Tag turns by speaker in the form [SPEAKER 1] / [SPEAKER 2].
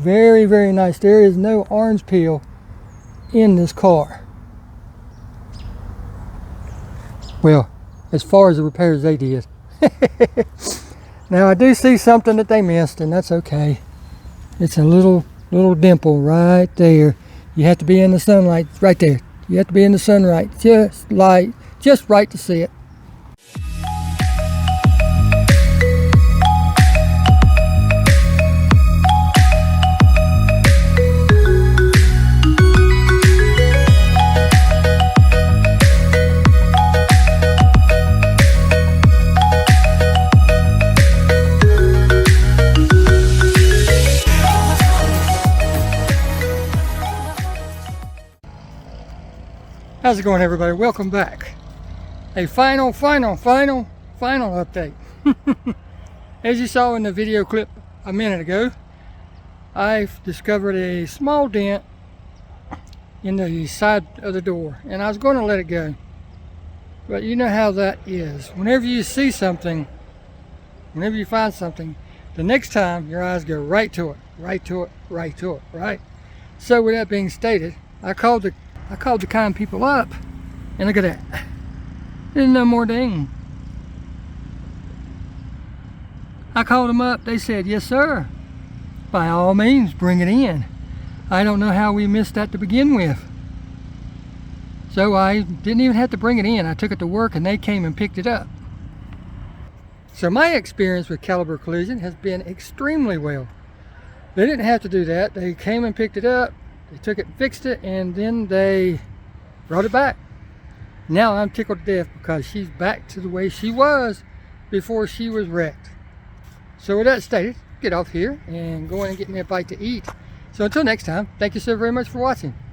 [SPEAKER 1] Very, very nice. There is no orange peel in this car. Well, as far as the repairs they did. Now I do see something that they missed, and that's okay. It's a little dimple right there. You have to be in the sunlight right there. You have to be in the sunlight just right to see it. How's it going, everybody? Welcome back. A final update. As you saw in the video clip a minute ago, I've discovered a small dent in the side of the door, and I was going to let it go. But you know how that is. Whenever you see something, whenever you find something, the next time your eyes go right to it, right? So with that being stated, I called the kind people up, and look at that. There's no more ding. I called them up. They said, yes, sir. By all means, bring it in. I don't know how we missed that to begin with. So I didn't even have to bring it in. I took it to work, and they came and picked it up. So my experience with Caliber Collision has been extremely well. They didn't have to do that. They came and picked it up. They took it and fixed it, and then they brought it back. Now I'm tickled to death because she's back to the way she was before she was wrecked. So with that stated, get off here and go in and get me a bite to eat. So until next time, thank you so very much for watching.